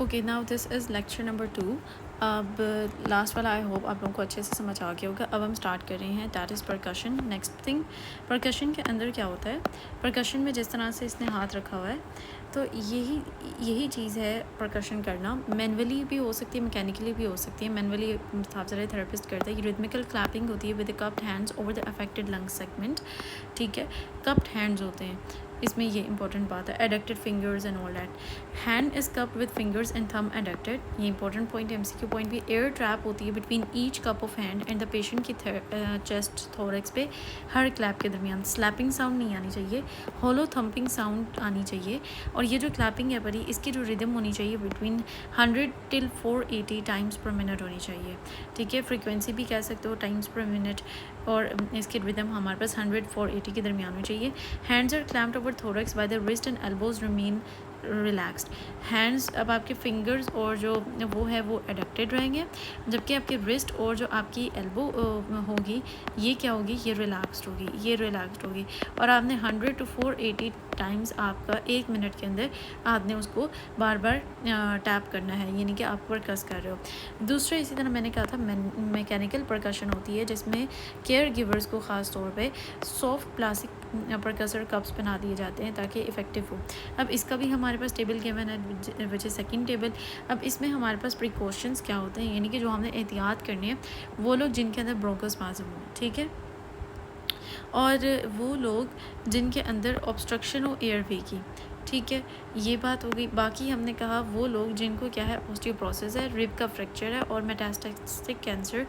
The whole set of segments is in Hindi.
Okay now this is lecture number 2। अब लास्ट वाला आई होप आप लोगों को अच्छे से समझ आ गया होगा। अब हम स्टार्ट कर रहे हैं, that is percussion. Next thing, percussion के अंदर क्या होता है। परकशन में जिस तरह से इसने हाथ रखा हुआ है, तो यही चीज़ है परकशन करना। मैनुअली भी हो सकती है, मैकेनिकली भी हो सकती है। मैनुअली थेरेपिस्ट करता है। ये रिदमिकल क्लैपिंग होती है with the cupped hands over the affected lung segment. ठीक है, कप्ड हैंड्स होते हैं इसमें, ये इंपॉर्टेंट बात है। Adducted fingers and all that. Hand is cupped with fingers and thumb adducted, ये इंपॉर्टेंट पॉइंट है। एमसीक्यू पॉइंट भी। एयर ट्रैप होती है between each cup of hand and the patient की चेस्ट थोरेक्स पे हर क्लैप के दरमियान। स्लैपिंग साउंड नहीं आनी चाहिए, हॉलो थम्पिंग साउंड आनी चाहिए। और ये जो क्लैपिंग है परी, इसकी जो रिदम होनी चाहिए बिटवीन 100 till 480 टाइम्स पर मिनट होनी चाहिए। ठीक है, फ्रीक्वेंसी भी कह सकते हो टाइम्स पर मिनट, और इसकी रिदम हमारे पास 100-480 के दरमियान होनी चाहिए। Hands are clamped over thorax by the wrist and elbows remain relaxed. Hands, अब आपके फिंगर्स और जो वो है वो एडक्टेड रहेंगे, जबकि आपके रिस्ट और जो आपकी एल्बो होगी ये क्या होगी, ये रिलैक्स्ड होगी। और आपने 100 to 480 टाइम्स आपका 1 मिनट के अंदर आपने उसको बार बार टैप करना है, यानी कि आप परकस कर रहे हो। दूसरा, इसी तरह मैंने कहा था मैकेनिकल परकशन होती है, जिसमें केयर गिवर्स को ख़ास तौर पे सॉफ्ट प्लास्टिक परकसर कप्स बना दिए जाते हैं ताकि इफ़ेक्टिव हो। अब इसका भी हमारे पास टेबल गिवन है, विच इज़ सेकंड टेबल। अब इसमें हमारे पास प्रिकॉशंस क्या होते हैं, यानी कि जो हमने एहतियात करनी है, वो लोग जिनके अंदर ब्रोंकोस्पाज्म हो, ठीक है, और वो लोग जिनके अंदर ऑब्स्ट्रक्शन हो एयरवे की, ठीक है, ये बात हो गई। बाकी हमने कहा वो लोग जिनको क्या है, ऑस्टियोपोरोसिस है, रिब का फ्रैक्चर है और मेटास्टेटिक कैंसर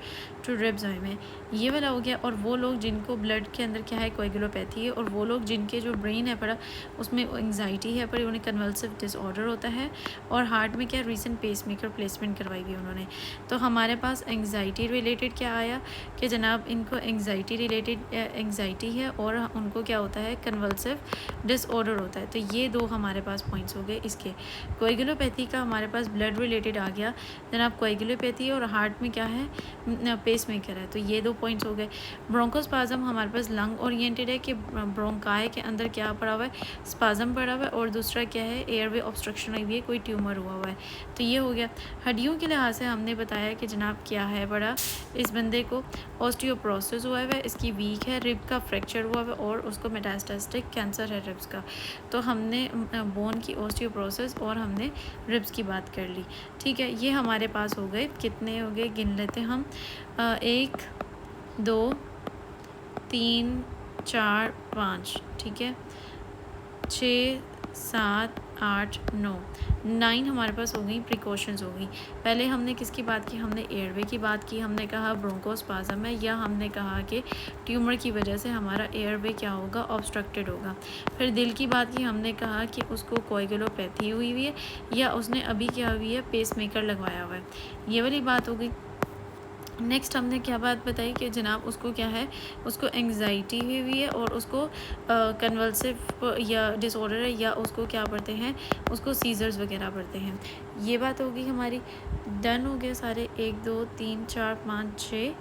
टू रिब्स में, ये वाला हो गया। और वो लोग जिनको ब्लड के अंदर क्या है, कोएगुलोपैथी है, और वो लोग जिनके जो ब्रेन है पड़ा उसमें एंग्जाइटी है पर उन्हें कन्वल्सिव डिसऑर्डर होता है, और हार्ट में क्या रीसेंट पेसमेकर प्लेसमेंट करवाई हुई उन्होंने। तो हमारे पास एंग्जाइटी रिलेटेड क्या आया कि जनाब इनको एंग्जाइटी रिलेटेड एंग्जाइटी है और उनको क्या होता है, कन्वल्सिव डिसऑर्डर होता है। तो ये दो हमारे पास पॉइंट्स हो गए इसके। कोएगुलोपैथी का हमारे पास ब्लड रिलेटेड आ गया जनाब, कोएगुलोपैथी, और हार्ट में क्या है, पेस मेकर है। तो ये दो पॉइंट्स हो गए। ब्रोंकोस्पाज्म हमारे पास लंग ओरिएंटेड है कि ब्रोंकाई के अंदर क्या पड़ा हुआ है, स्पाज्म पड़ा हुआ है, और दूसरा क्या है, एयरवे ऑब्स्ट्रक्शन हुई है, कोई ट्यूमर हुआ है। तो ये हो गया। हड्डियों के लिहाज से हमने बताया कि जनाब क्या है बड़ा, इस बंदे को ऑस्टियोपोरोसिस हुआ है, इसकी वीक है, रिब का फ्रैक्चर हुआ है और उसको मेटास्टेटिक कैंसर है रिब्स का। तो हमने बोन की ऑस्टियोपोरोसिस और हमने रिब्स की बात कर ली। ठीक है, ये हमारे पास हो गए, कितने हो गए गिन लेते हम, 1 2 3 4 5, ठीक है, 6 7 8 9 हमारे पास हो गई, प्रिकॉशंस हो गई। पहले हमने किसकी बात की, हमने एयरवे की बात की, हमने कहा ब्रोंकोस्पाज्म है, या हमने कहा कि ट्यूमर की वजह से हमारा एयरवे क्या होगा, ऑब्स्ट्रक्टेड होगा। फिर दिल की बात की, हमने कहा कि उसको कोएगुलोपैथी हुई है या उसने अभी क्या हुई है, पेसमेकर लगवाया हुआ है, ये वाली बात हो गई। नेक्स्ट हमने क्या बात बताई कि जनाब उसको क्या है, उसको एंग्जाइटी हुई है और उसको कन्वल्सिव या डिसऑर्डर है, या उसको क्या पढ़ते हैं, उसको सीजर्स वगैरह पढ़ते हैं। ये बात होगी हमारी। डन हो गए सारे, 1 2 3 4 5 6।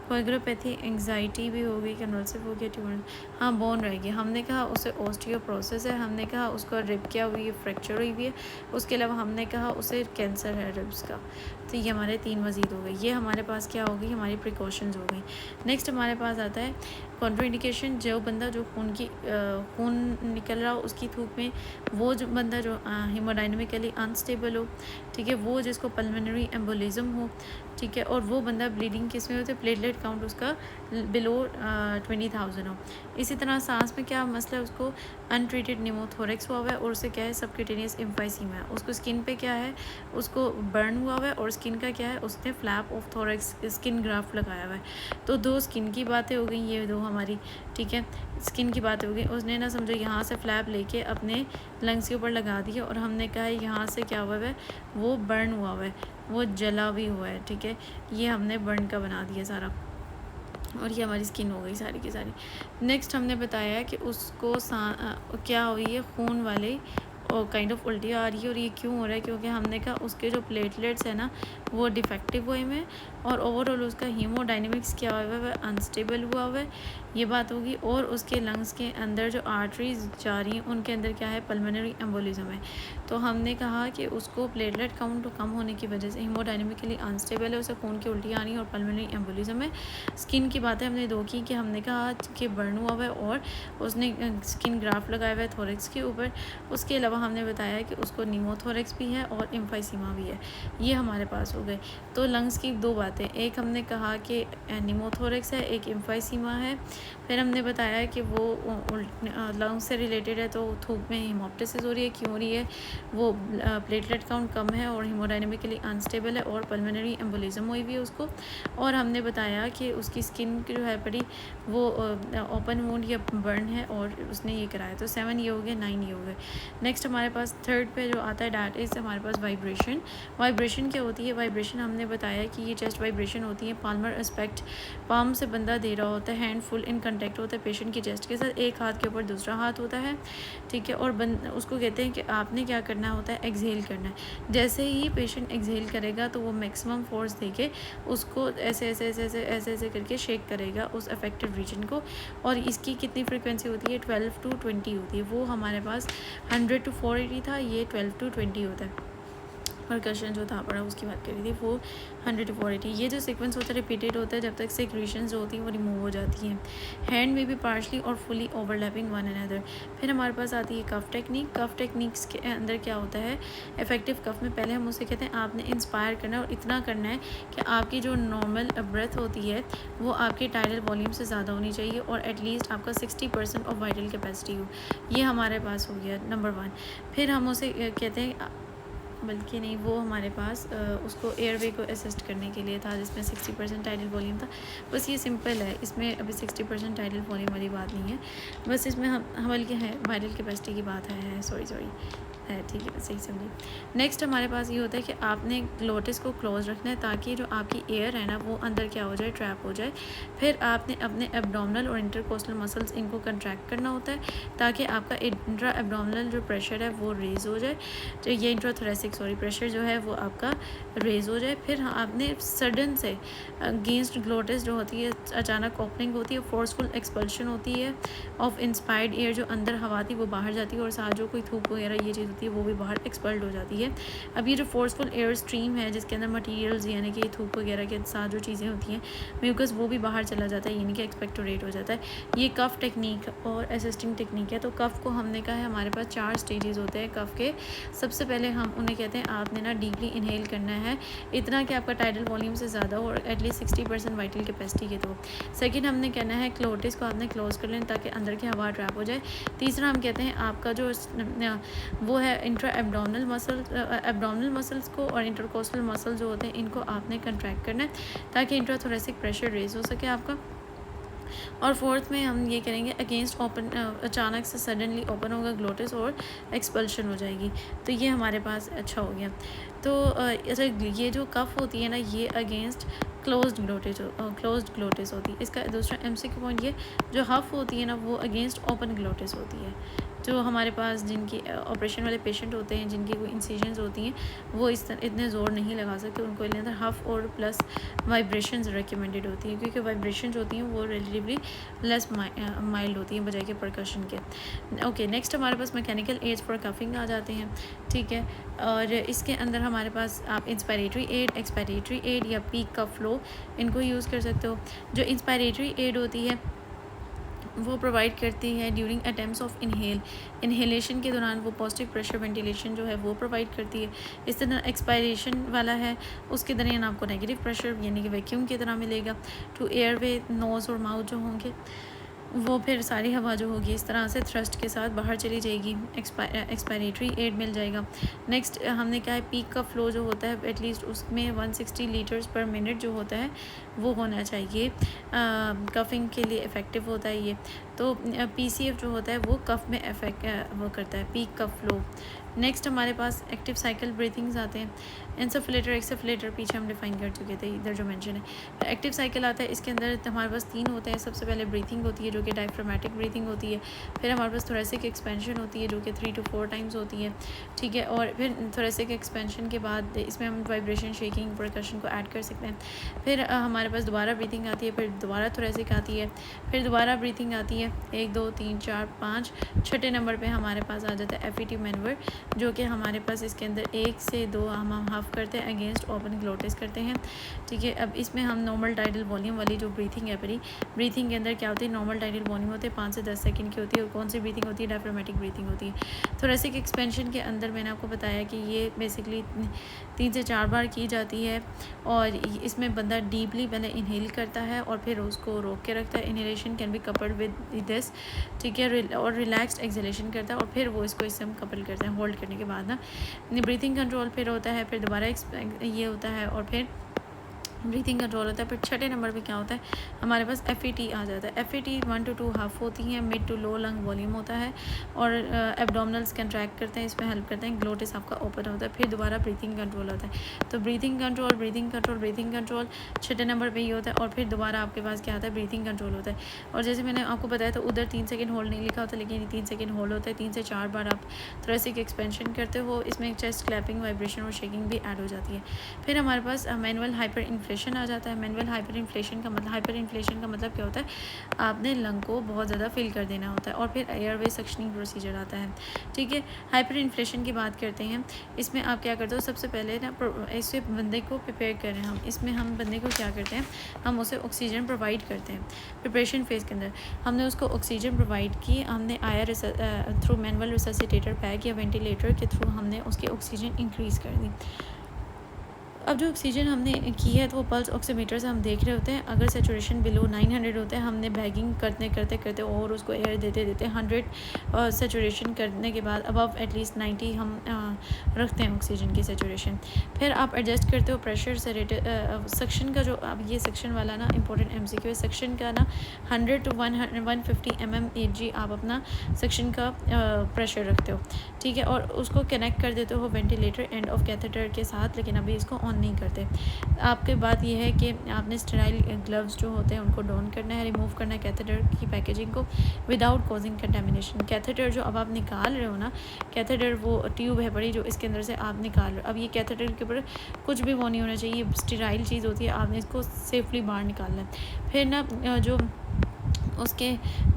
कोएगुलोपैथी, एंग्जाइटी भी हो गई, कन्वल्सिव हो गया, ट्यूमर। हाँ, बोन रहेगी। हमने कहा उसे ऑस्टियोपोरोसिस है, हमने कहा उसका रिब क्या हुई है, फ्रैक्चर हुई हुई है। उसके अलावा हमने कहा उसे कैंसर है रिब्स का। तो ये हमारे 3 मज़ीद हो गए। ये हमारे पास क्या होगी, हमारी प्रिकॉशंस हो गई। नेक्स्ट हमारे पास आता है कॉन्ट्राइंडिकेशन। जो बंदा जो खून निकल रहा हो उसकी थूक में, वो जो बंदा जो हीमोडाइनमिकली अनस्टेबल हो, ठीक है, वो जिसको पल्मोनरी एम्बोलिज्म हो, ठीक है, और वो बंदा ब्लीडिंग किस में होते, प्लेटलेट काउंट उसका बिलो 20,000 हो। इसी तरह सांस में क्या मसला है, उसको अनट्रीटेड निमोथोरेक्स हुआ हुआ है और उसे क्या है, सबक्यूटेनियस एम्फाइसीमा है। उसको स्किन पे क्या है, उसको बर्न हुआ हुआ है, और स्किन का क्या है, उसने flap of thorax skin graft लगाया हुआ है। तो 2 स्किन की बातें हो गई, ये 2 हमारी, ठीक है, स्किन की बातें हो गई। उसने ना समझो यहाँ से फ्लैप लेके अपने लंग्स के ऊपर लगा दिया, और हमने कहा है यहाँ से क्या हुआ है, वो बर्न हुआ हुआ है, वो जला भी हुआ है, ठीक है, ये हमने बर्न का बना दिया सारा, और ये हमारी स्किन हो गई सारी की सारी। नेक्स्ट हमने बताया कि उसको क्या हुई है, खून वाले और काइंड ऑफ उल्टी आ रही है, और ये क्यों हो रहा है, क्योंकि हमने कहा उसके जो प्लेटलेट्स है ना वो डिफेक्टिव हुए में, और ओवरऑल उसका हीमोडाइनमिक्स क्या हुआ है, वह अनस्टेबल हुआ हुआ है, ये बात होगी। और उसके लंग्स के अंदर जो आर्टरीज जा रही हैं उनके अंदर क्या है, पल्मोनरी एम्बोलिज्म है। तो हमने कहा कि उसको प्लेटलेट काउंट कम होने की वजह से हीमोडायनेमिकली अनस्टेबल है, उसे खून की उल्टी आनी और पल्मोनरी एम्बोलिज्म है। स्किन की बातें हमने दो की कि हमने कहा कि बर्न हुआ हुआ है और उसने स्किन ग्राफ्ट लगाया हुआ है थोरेक्स के ऊपर। उसके अलावा हमने बताया कि उसको नीमोथोरेक्स भी है और एम्फाइसीमा भी है। ये हमारे पास हो गए। तो लंग्स की दो बातें, एक हमने कहा कि नीमोथोरेक्स है, एक एम्फाइसीमा है। फिर हमने बताया कि वो लंग्स से रिलेटेड है, तो थूक में हीमोप्टिसिस हो रही है, क्यों हो रही है, वो प्लेटलेट काउंट कम है और हीमोडायनेमिकली अनस्टेबल है और पल्मोनरी एम्बोलिज्म हुई हुई है उसको। और हमने बताया कि उसकी स्किन की जो है बड़ी वो ओपन वुंड या बर्न है और उसने ये कराया। तो 7 ये हो गए, 9 ये हो गए। नेक्स्ट हमारे पास थर्ड पे जो आता है डैट इज़ हमारे पास वाइब्रेशन। वाइब्रेशन क्या होती है? वाइब्रेशन हमने बताया कि ये चेस्ट वाइब्रेशन होती है। पाल्मर एस्पेक्ट, पाम से बंदा दे रहा होता है, हैंड फुल इन कंटेक्ट होता है पेशेंट की चेस्ट के साथ, एक हाथ के ऊपर दूसरा हाथ होता है, ठीक है। और उसको कहते हैं कि आपने क्या करना होता है, एक्सहेल करना है। जैसे ही पेशेंट एक्सहेल करेगा तो वो मैक्सिमम फोर्स देके उसको ऐसे ऐसे ऐसे ऐसे ऐसे ऐसे करके शेक करेगा उस अफेक्टेड रीजन को। और इसकी कितनी फ्रिक्वेंसी होती है? 12 to 20 होती है। वो हमारे पास 100 to 480 था, ये 12 to 20 होता है। परकशन जो था पड़ा उसकी बात करी थी, वो 100 to 480। ये जो सीक्वेंस होता है रिपीटेड होता है जब तक सेक्रेशन जो होती हैं वो रिमूव हो जाती हैं। हैंड में भी पार्शली और फुली ओवरलैपिंग वन अनदर। फिर हमारे पास आती है कफ टेक्निक। कफ टेक्निक्स के अंदर क्या होता है? इफेक्टिव कफ में पहले हम उसे कहते हैं आपने इंस्पायर करना है और इतना करना है कि आपकी जो नॉर्मल ब्रेथ होती है वो आपके टाइडल वॉल्यूम से ज़्यादा होनी चाहिए और एटलीस्ट आपका 60% ऑफ वाइटल कैपेसिटी हो। ये हमारे पास हो गया नंबर 1। फिर हम उसे कहते हैं, बल्कि नहीं, वो हमारे पास उसको एयरवे को असिस्ट करने के लिए था जिसमें 60% टाइडल वॉल्यूम था। बस ये सिंपल है, इसमें अभी 60% टाइडल वॉल्यूम वाली बात नहीं है, बस इसमें हम बल्कि है वायरल कैपेसिटी की बात है, सॉरी है, ठीक है, सही समझी। नेक्स्ट हमारे पास ये होता है कि आपने ग्लोटिस को क्लोज रखना है ताकि जो आपकी एयर है ना वो अंदर क्या हो जाए, ट्रैप हो जाए। फिर आपने अपने एब्डोमिनल और इंटरकोस्टल मसल्स इनको कंट्रैक्ट करना होता है ताकि आपका इंट्रा एब्डोमिनल जो प्रेशर है वो रेज हो जाए, तो ये इंट्राथोरेसिक प्रेशर जो है वो आपका रेज हो जाए। फिर आपने सडन से अगेंस्ट ग्लोटिस जो होती है अचानक ओपनिंग होती है, फोर्सफुल एक्सपल्शन होती है ऑफ इंस्पायर्ड एयर, जो अंदर हवा थी वो बाहर जाती है और साथ जो कोई थूक वगैरह ये चीज़ होती है वो भी बाहर एक्सपल्ड हो जाती है। अब ये जो फोर्सफुल एयर स्ट्रीम है जिसके अंदर मटीरियल्स यानी कि थूक वगैरह के साथ जो चीज़ें होती हैं म्यूकस वो भी बाहर चला जाता है, यानी कि एक्सपेक्टोरेट हो जाता है। ये कफ टेक्निक और असिस्टिंग टेक्निक है। तो कफ को हमने कहा है हमारे पास 4 स्टेजेस होते हैं कफ के। सबसे पहले हम उन्हें कहते हैं आपने ना डीपली इनहेल करना है इतना कि आपका टाइडल वॉल्यूम से ज़्यादा हो और एटलीस्ट 60% वाइटल कैपेसिटी के। तो सेकंड हमने कहना है क्लोटिस को आपने क्लोज कर लें ताकि अंदर की हवा ट्रैप हो जाए। तीसरा हम कहते हैं आपका जो वो है इंट्रा एब्डोमिनल मसल्स को और इंटरकोस्टल मसल जो होते हैं इनको आपने कंट्रैक्ट करना है ताकि इंट्राथोरेसिक प्रेशर रेज हो सके आपका। और फोर्थ में हम ये करेंगे अगेंस्ट ओपन, अचानक से सडनली ओपन होगा ग्लोटिस और एक्सपल्शन हो जाएगी। तो ये हमारे पास अच्छा हो गया। तो अच्छा, ये जो कफ होती है ना ये अगेंस्ट क्लोज्ड ग्लोटिस होती है। इसका दूसरा MCQ पॉइंट ये, जो हफ होती है ना वो अगेंस्ट ओपन ग्लोटिस होती है। जो हमारे पास जिनकी ऑपरेशन वाले पेशेंट होते हैं जिनकी कोई इंसिजन्स होती हैं वो इतने ज़ोर नहीं लगा सकते, उनको इसके अंदर हफ और प्लस वाइब्रेशंस रिकमेंडेड होती हैं क्योंकि वाइब्रेशन जो होती हैं वो रिलेटिवली लेस माइल्ड होती हैं बजाय के परकशन के। ओके, नेक्स्ट हमारे पास मैकेनिकल एड्स फॉर कफिंग आ जाते हैं, ठीक है। और इसके अंदर हमारे पास आप इंस्पायरेटरी एड, एक्सपायरेटरी एड या पीक का फ्लो इनको यूज़ कर सकते हो। जो इंस्पायरेटरी एड होती है वो प्रोवाइड करती है ड्यूरिंग अटेम्प्ट्स ऑफ इनहेलेशन के दौरान वो पॉजिटिव प्रेशर वेंटिलेशन जो है वो प्रोवाइड करती है। इस तरह एक्सपायरेशन वाला है उसके दरमियान आपको नेगेटिव प्रेशर यानी कि वैक्यूम की तरह मिलेगा टू एयरवे, नोज़ और माउथ जो होंगे वो फिर सारी हवा जो होगी इस तरह से थ्रस्ट के साथ बाहर चली जाएगी, एक्सपायरेटरी एड मिल जाएगा। नेक्स्ट हमने क्या है, पीक का फ्लो जो होता है एटलीस्ट उसमें 160 लीटर्स पर मिनट जो होता है वो होना चाहिए। कफिंग के लिए इफ़ेक्टिव होता है ये। तो PCF जो होता है वो कफ में वो करता है पीक का फ्लो। नेक्स्ट हमारे पास एक्टिव साइकिल ब्रीथिंग्स आते हैं। इंसफलेटर, एक्सफलेटर पीछे हम डिफाइन कर चुके थे, इधर जो मेंशन है। फिर एक्टिव साइकिल आता है, इसके अंदर हमारे पास 3 होते हैं। सबसे पहले ब्रीथिंग होती है जो कि डायफ्रामेटिक ब्रीथिंग होती है। फिर हमारे पास थोरेसिक एक्सपेंशन होती है जो कि 3 to 4 टाइम्स होती है, ठीक है। और फिर थोरेसिक एक्सपेंशन के बाद इसमें हम वाइब्रेशन, शेकिंग, परकशन को ऐड कर सकते हैं। फिर हमारे पास दोबारा ब्रीथिंग आती है, फिर दोबारा थोरेसिक आती है, फिर दोबारा ब्रीथिंग आती है, है 1 2 3 4 5, छठे नंबर पे हमारे पास आ जाता है FET मैनवर, जो कि हमारे पास इसके अंदर 1 से 2 हम हाफ करते हैं अगेंस्ट ओपन ग्लोटिस करते हैं। ठीक है, अब इसमें हम नॉर्मल टाइडल वॉल्यूम वाली जो ब्रीथिंग है परी, ब्रीथिंग के अंदर क्या होती है, नॉर्मल टाइडल वॉल्यूम होते हैं 5 से 10 सेकंड की होती है। और कौन सी ब्रीथिंग होती है, डायफ्रामेटिक ब्रीथिंग होती है। थोरेसिक एक्सपेंशन के अंदर मैंने आपको बताया कि ये बेसिकली 3 से 4 बार की जाती है और इसमें बंदा डीपली पहले इनहेल करता है और फिर उसको रोक के रखता है। Inhalation can be coupled with this, ठीक है, और रिलैक्स्ड एक्सहेलेशन करता है और फिर वो इसको इससे हम कपल करते हैं। होल्ड करने के बाद ना ब्रीथिंग कंट्रोल फिर होता है, फिर दोबारा ये होता है और फिर ब्रीथिंग कंट्रोल होता है। फिर छठे नंबर पे क्या होता है, हमारे पास FET आ जाता है। FET 1 to 2 हाफ होती हैं, mid to low lung volume होता है और एब्डोमिनल्स कंट्रैक्ट करते हैं, इसमें हेल्प करते हैं। ग्लोटिस आपका ओपन होता है। फिर दोबारा ब्रीथिंग कंट्रोल होता है। तो breathing control, breathing control, breathing control छठे नंबर पर ये होता है और फिर दोबारा आपके पास क्या आता है, ब्रीथिंग कंट्रोल होता है। और जैसे मैंने आपको बताया तो उधर 3 सेकेंड होल्ड नहीं लिखा होता, लेकिन 3 सेकेंड होल्ड होता है। 3 से 4 बार आप थोरेसिक एक्सपेंशन करते हो। इसमें चेस्ट क्लैपिंग, वाइब्रेशन और शेकिंग भी ऐड हो जाती है। फिर हमारे पास मैनुअल हाइपर इन्फ्लेशन आ जाता है। हाइपर इन्फ्लेशन का मतलब क्या होता है, आपने लंग को बहुत ज़्यादा फिल कर देना होता है। और फिर एयरवे सक्शनिंग प्रोसीजर आता है। ठीक है, हाइपर इन्फ्लेशन की बात करते हैं। इसमें आप क्या करते हो, सबसे पहले ना ऐसे बंदे को प्रिपेयर करें हम, इसमें हम बंदे को क्या करते हैं, हम उसे ऑक्सीजन प्रोवाइड करते हैं। प्रिपरेशन फेज़ के अंदर हमने उसको ऑक्सीजन प्रोवाइड की, हमने थ्रू मैनुअल रिससिटेटर पैक या वेंटिलेटर के थ्रू हमने उसकी ऑक्सीजन इंक्रीज़ कर दी। अब जो ऑक्सीजन हमने की है तो वो पल्स ऑक्सीमीटर से हम देख रहे होते हैं। अगर सेचुरेशन बिलो 900 होता है, हमने बैगिंग करते और उसको एयर देते 100 सेचुरेशन करने के बाद अबव एटलीस्ट 90 हम रखते हैं ऑक्सीजन की सेचुरेशन। फिर आप एडजस्ट करते हो प्रेशर से सक्शन का, जो अब ये सक्शन वाला ना इंपॉर्टेंट MCQ है। सक्शन का ना 100 to 150 mmHg आप अपना सक्शन का प्रेशर रखते हो। ठीक है, और उसको कनेक्ट कर देते हो वेंटिलेटर एंड ऑफ कैथेटर के साथ, लेकिन अभी इसको ऑन नहीं करते। आपके बात यह है कि आपने स्टेराइल ग्लव्स जो होते हैं उनको डॉन करना है, रिमूव करना है कैथेटर की पैकेजिंग को विदाउट कॉजिंग कंटेमिनेशन। कैथेटर जो अब आप निकाल रहे हो ना, कैथेटर वो ट्यूब है बड़ी जो इसके अंदर से आप निकाल रहे हो। अब ये कैथेटर के ऊपर कुछ भी वो नहीं होना चाहिए, स्टेराइल चीज़ होती है, आपने इसको सेफली बाहर निकालना है। फिर ना जो उसके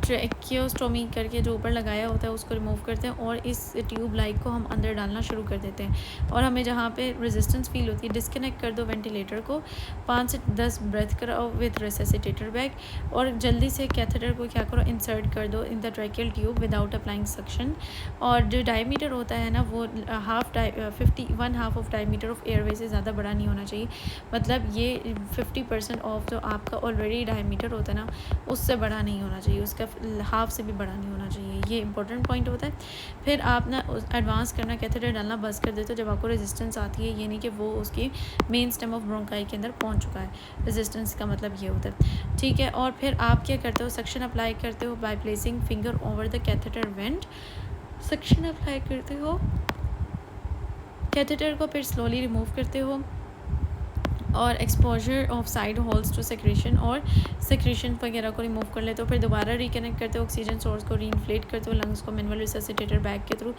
ट्रैकियोस्टोमी करके जो ऊपर लगाया होता है उसको रिमूव करते हैं और इस ट्यूब लाइक को हम अंदर डालना शुरू कर देते हैं। और हमें जहाँ पे रेजिस्टेंस फील होती है, डिस्कनेक्ट कर दो वेंटिलेटर को, 5 से 10 ब्रेथ कराओ विद रेसिसिटेटर बैग और जल्दी से कैथेटर को क्या करो, इंसर्ट कर दो in the tracheal tube without applying suction. और जो डायमीटर होता है ना वो 1/2 ऑफ डायमीटर ऑफ एयरवे से ज़्यादा बड़ा नहीं होना चाहिए। मतलब ये 50% ऑफ जो आपका ऑलरेडी डायमीटर होता है ना उससे बड़ा नहीं होना चाहिए, उसका हाफ से भी बड़ा नहीं होना चाहिए। ये इंपॉर्टेंट पॉइंट होता है। फिर आप ना एडवांस करना, कैथेटर डालना बस कर देते हो जब आपको रेजिस्टेंस आती है, ये नहीं कि वो उसकी मेन स्टेम ऑफ ब्रोंकाई के अंदर पहुंच चुका है। रेजिस्टेंस का मतलब ये होता है। ठीक है, और फिर आप क्या करते हो, सक्शन अप्लाई करते हो by placing finger over the catheter went. Suction apply करते हो, कैथेटर को फिर स्लोली रिमूव करते हो और exposure of side holes to secretion और सेक्रेशन वगैरह को रिमूव कर लेते हो। फिर दोबारा रिकनेक्ट करते हो, ऑक्सीजन सोर्स को रीइन्फ्लेट करते हो लंग्स को मैनुअल रिससिटेटर बैग के थ्रू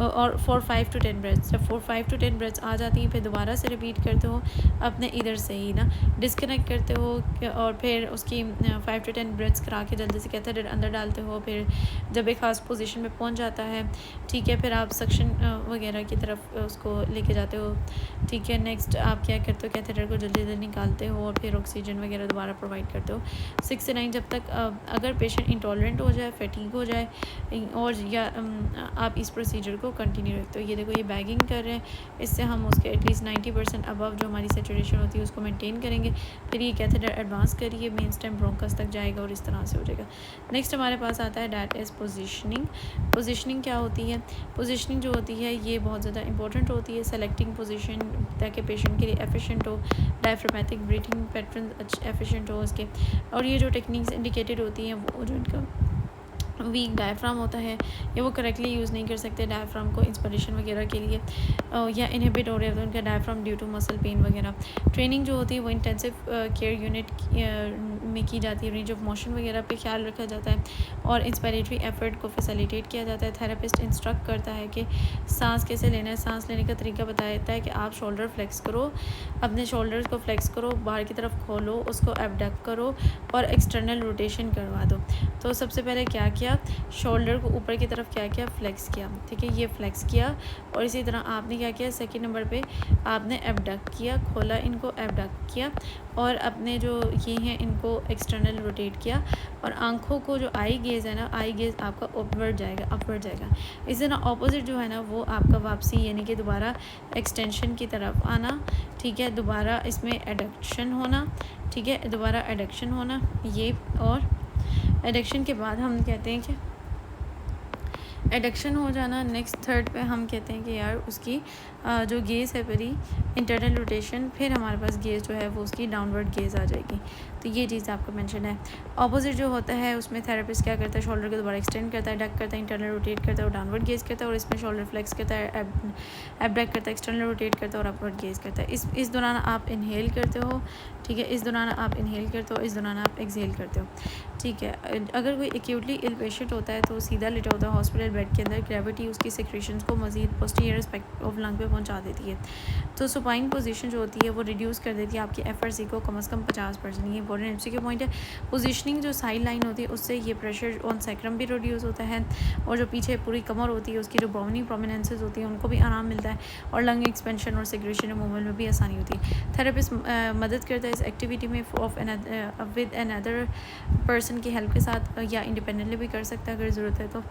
और 5 to 10 ब्रेथ्स। जब 5 to 10 ब्रेथ्स आ जाती हैं फिर दोबारा से रिपीट करते हो अपने इधर से ही ना, डिस्कनेक्ट करते हो और फिर उसकी 5 to 10 ब्रेथ्स करा के जल्दी से कैथेटर अंदर डालते हो। फिर जब एक खास पोजीशन में पहुंच जाता है, ठीक है, फिर आप सक्शन वगैरह की तरफ उसको लेके जाते हो। ठीक है, नेक्स्ट आप क्या करते हो, कैथेटर को जल्दी जल्दी निकालते हो और फिर ऑक्सीजन वगैरह दोबारा प्रोवाइड करते हो 6 से 9 जब तक अगर पेशेंट इंटॉलरेंट हो जाए, फैटीग हो जाए और या आप इस प्रोसीजर को कंटिन्यू रखते हो। ये देखो ये बैगिंग कर रहे हैं, इससे हम उसके एटलीस्ट 90% अबव जो हमारी सेचुरेशन होती है उसको मेंटेन करेंगे। फिर ये कैथेटर एडवांस करिए मेन स्टेम ब्रोंकस तक जाएगा और इस तरह से हो जाएगा। नेक्स्ट हमारे पास आता है डैट इज़ पोजिशनिंग। पोजिशनिंग क्या होती है, पोजिशनिंग जो होती है ये बहुत ज़्यादा इंपॉर्टेंट होती है, सेलेक्टिंग पोजिशन ताकि पेशेंट के लिए एफिशिएंट हो, डायफ्रामेटिक ब्रीथिंग पैटर्न एफिशिएंट हो उसके। और ये जो टेक्निक्स इंडिकेटेड होती हैं वो जो इनका वीक डायफ्राम होता है या वो करेक्टली यूज़ नहीं कर सकते डायफ्राम को इंस्पिरेशन वगैरह के लिए या इनहिबिट हो रहे हैं तो उनका diaphragm due to muscle pain वगैरह। ट्रेनिंग जो होती है वो इंटेंसिव केयर यूनिट में की जाती है, रेंज ऑफ मोशन वगैरह पे ख्याल रखा जाता है और इंस्पिरेटरी एफर्ट को फैसिलिटेट किया जाता है। थेरेपिस्ट इंस्ट्रक्ट करता है कि सांस कैसे लेना है, सांस लेने का तरीका बताया जाता है कि आप शोल्डर फ्लेक्स करो, अपने शोल्डर्स को फ्लेक्स करो, बाहर की तरफ खोलो, उसको एबडक्ट करो और एक्सटर्नल रोटेशन करवा दो। तो सबसे पहले क्या किया, शोल्डर को ऊपर की तरफ क्या किया, फ्लेक्स किया, ठीक है, ये फ्लेक्स किया। और इसी तरह आपने क्या किया, सेकंड नंबर पे आपने एबडक्ट किया, खोला, इनको एबडक्ट किया और अपने जो ये हैं इनको एक्सटर्नल रोटेट किया। और आंखों को जो आई गेज़ है ना, आई गेज़ आपका अपवर्ड जाएगा, अपवर्ड जाएगा। इसी तरह ऑपोजिट जो है ना वो आपका वापसी, यानी कि दोबारा एक्सटेंशन की तरफ आना, ठीक है, दोबारा इसमें एडक्शन होना, ठीक है, दोबारा एडक्शन होना ये। और एडक्शन के बाद हम कहते हैं कि एडक्शन हो जाना। नेक्स्ट थर्ड पे हम कहते हैं कि यार उसकी जो गेज़ है पहली इंटरनल रोटेशन, फिर हमारे पास गेज़ जो है वो उसकी डाउनवर्ड गेज़ आ जाएगी। तो ये चीज़ आपका मेंशन है। ऑपोजिट जो होता है उसमें थेरेपिस्ट क्या करता है, शोल्डर को दोबारा एक्सटेंड करता है, डक करता है, इंटरनल रोटेट करता है और डाउनवर्ड गेज़ करता है। और इसमें शोल्डर फ्लेक्स करता है, एबडक्ट करता है, एक्सटर्नल रोटेट करता है और अपवर्ड गेज़ करता है। इस दौरान आप इनहेल करते हो, ठीक है, इस दौरान आप इनहेल करते हो, इस दौरान आप एक्सहेल करते हो, ठीक है। अगर कोई एक्यूटली इल पेशेंट होता है तो सीधा लेटा होता है हॉस्पिटल बेड के अंदर, ग्रेविटी उसकी सेक्रेशंस को मजीद पोस्टीरियर एस्पेक्ट ऑफ लंग पे पहुंचा देती है। तो सुपाइन पोजीशन जो होती है वो रिड्यूस कर देती है आपकी एफर्सी को कम से कम 50%। ये इंपॉर्टेंट एमसी के पॉइंट है। पोजीशनिंग जो साइड लाइन होती है उससे ये प्रेशर ऑन सैक्रम भी रिड्यूस होता है और जो पीछे पूरी कमर होती है उसकी जो बाउनी प्रोमिनेंसेस होती हैं उनको भी आराम मिलता है और लंग एक्सपेंशन और सेक्रेशन रिमूवल में भी आसानी होती है। थेरेपिस्ट मदद करता है इस एक्टिविटी में विद अनदर पर्सन की हेल्प के साथ या इंडिपेंडेंटली भी कर सकता है अगर ज़रूरत है तो।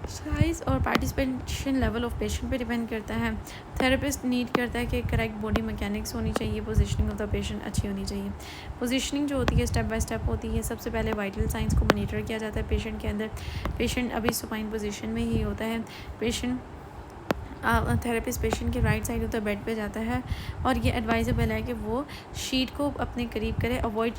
साइज़ और पार्टिसिपेशन लेवल ऑफ पेशेंट पे डिपेंड करता है। थेरेपिस्ट नीड करता है कि करेक्ट बॉडी मैकेनिक्स होनी चाहिए, पोजीशनिंग ऑफ द पेशेंट अच्छी होनी चाहिए। पोजीशनिंग जो होती है स्टेप बाय स्टेप होती है। सबसे पहले वाइटल साइंस को मॉनिटर किया जाता है पेशेंट के अंदर। पेशेंट अभी सुपाइन पोजीशन में ही होता है। पेशेंट थेरेपिस्ट पेशेंट के राइट साइड होता है, बेड पे जाता है और ये एडवाइजेबल है कि वो शीट को अपने करीब करे। Avoid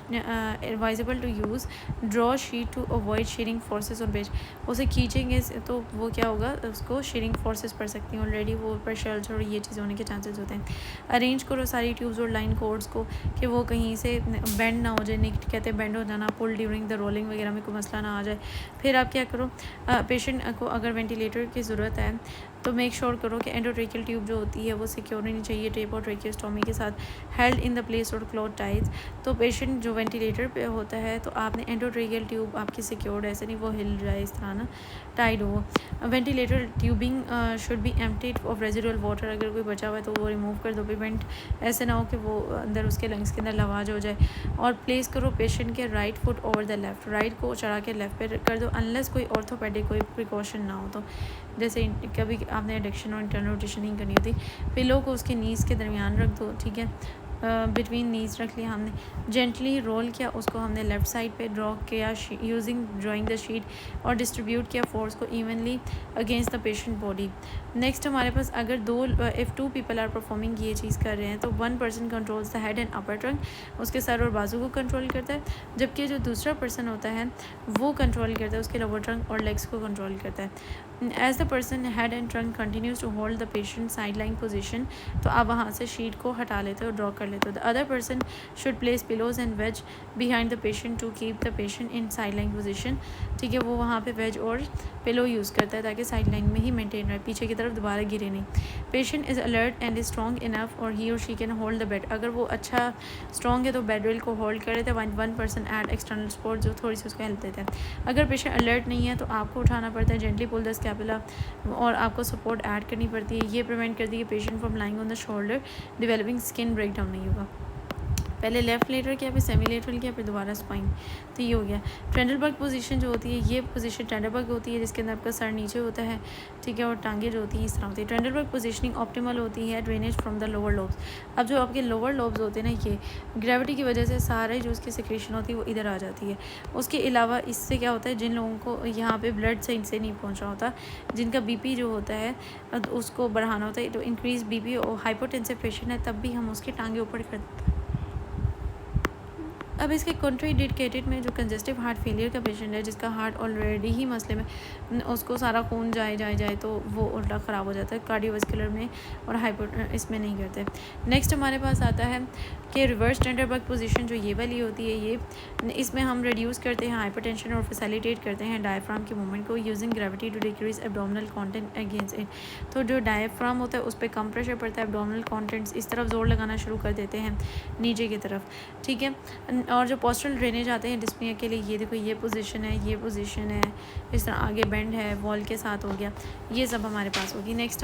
advisable to use draw sheet to avoid shearing forces on bed. उसे खींचेंगे तो वो क्या होगा, उसको शेयरिंग फोर्सेस पड़ सकती हैं, ऑलरेडी वो प्रेशर और ये चीज़ होने के चांसेस होते हैं। अरेंज करो सारी ट्यूब्स और लाइन कोड्स को कि वो कहीं से बेंड ना हो जाए, नहीं कहते बेंड हो जाना, पुल ड्यूरिंग द रोलिंग वगैरह में कोई मसला ना आ जाए। फिर आप क्या करो, पेशेंट को अगर वेंटिलेटर की ज़रूरत है तो मेक श्योर करो कि एंडोट्रेकियल ट्यूब जो होती है वो सिक्योर होनी चाहिए टेप और ट्रेकियोस्टोमी के साथ, हेल्ड इन द प्लेस और क्लोथ टाइज। तो पेशेंट जो वेंटिलेटर पे होता है तो आपने एंडोट्रेकियल ट्यूब आपकी सिक्योर्ड, ऐसे नहीं वो हिल जाए इस तरह ना, टाइड हो। Ventilator tubing should be emptied of residual water, अगर कोई बचा हुआ है तो वो रिमूव कर दो, प्रिवेंट ऐसे ना हो कि वो अंदर उसके लंग्स के अंदर लवाज हो जाए। और प्लेस करो पेशेंट के right foot over the left, right को चढ़ा के लेफ़्ट पे कर दो, अनलेस कोई ऑर्थोपेडिक कोई प्रिकॉशन ना हो। तो जैसे कभी आपने एडिक्शन और इंटरनल रोटेशन नहीं करनी होती, पिलो को उसके नीज़ के दरमियान रख दो, ठीक है, बिटवीन नीज़ रख लिया हमने, जेंटली रोल किया उसको हमने लेफ़्ट साइड पे ड्रॉ किया यूजिंग ड्राइंग द शीट और डिस्ट्रीब्यूट किया फोर्स को evenly against the patient body. Next हमारे पास अगर if two people are performing ये चीज़ कर रहे हैं तो one person controls the head and upper trunk, उसके सर और बाजू को कंट्रोल करता है, जबकि जो दूसरा पर्सन होता है वो कंट्रोल करता है उसके लोअर ट्रंक और लेग्स को कंट्रोल करता है। As the person head and trunk continues to hold the patient side line position, तो आप वहाँ से शीट को हटा लेते हो, ड्रॉ कर लेते हो। The other person should place pillows and wedge behind the patient to keep the patient in side line position, ठीक है, वो वहाँ पे वेज और पिलो यूज़ करता है ताकि साइड लाइन में ही मेंटेन रहे, पीछे की तरफ दोबारा गिरे नहीं। Patient is alert and is strong enough और ही और she can hold the bed, अगर वो अच्छा स्ट्रॉन्ग है तो बेड रेल को होल्ड कर लेते हैं। One person add external support जो थोड़ी सी उसको हेल्प देता है। अगर पेशेंट अलर्ट नहीं है तो आपको उठाना पड़ता है, जेंटली पुल द स्कैपुला और आपको सपोर्ट ऐड करनी पड़ती है। ये प्रिवेंट करती है patient from lying on the shoulder, developing skin breakdown नहीं होगा। पहले लेफ़्ट लेटर किया, फिर सेमी लेटरल किया, फिर दोबारा स्पाइन, तो ये हो गया। ट्रेंडलबर्ग पोजीशन जो होती है ये पोजीशन ट्रेंडलबर्ग होती है जिसके अंदर आपका सर नीचे होता है, ठीक है, और टांगे जो होती हैं इस तरह होती है। ट्रेंडलबर्ग पोजीशनिंग ऑप्टिमल होती है drainage from the lower lobes. अब जो आपके लोअर लोब्स होते हैं ना, ये ग्रेविटी की वजह से सारे जो उसकी सिक्रेशन होती है वो इधर आ जाती है। उसके अलावा इससे क्या होता है, जिन लोगों को यहाँ पे ब्लड से इनसे नहीं पहुँचा होता, जिनका बीपी जो होता है उसको बढ़ाना होता है, तो इंक्रीज बीपी और हाइपोटेंसिव पेशेंट है तब भी हम उसके टांगे ऊपर कर अब इसके कॉन्ट्राइंडिकेटेड में जो कंजेस्टिव हार्ट फेलियर का पेशेंट है, जिसका हार्ट ऑलरेडी ही मसले में, उसको सारा खून जाए तो वो उल्टा ख़राब हो जाता है कार्डियोवास्कुलर में, और हाइपर इसमें नहीं करते। नेक्स्ट हमारे पास आता है कि रिवर्स टेंडरबर्ग पोजीशन जो ये वाली होती है, ये इसमें हम रिड्यूस करते हैं हाइपरटेंशन और फैसिलिटेट करते हैं डायफ्राम के मूवमेंट को using gravity to decrease abdominal content against it. तो जो डायफ्राम होता है उस पर कम प्रेशर पड़ता है, एब्डोमिनल कंटेंट्स इस तरफ जोर लगाना शुरू कर देते हैं नीचे की तरफ, ठीक है। और जो पोस्टरल ड्रेनेज आते हैं डिस्पनिया के लिए, ये देखो ये पोजीशन है, ये पोजीशन है, इस तरह आगे बेंड है, वॉल के साथ हो गया, ये सब हमारे पास होगी। नेक्स्ट हम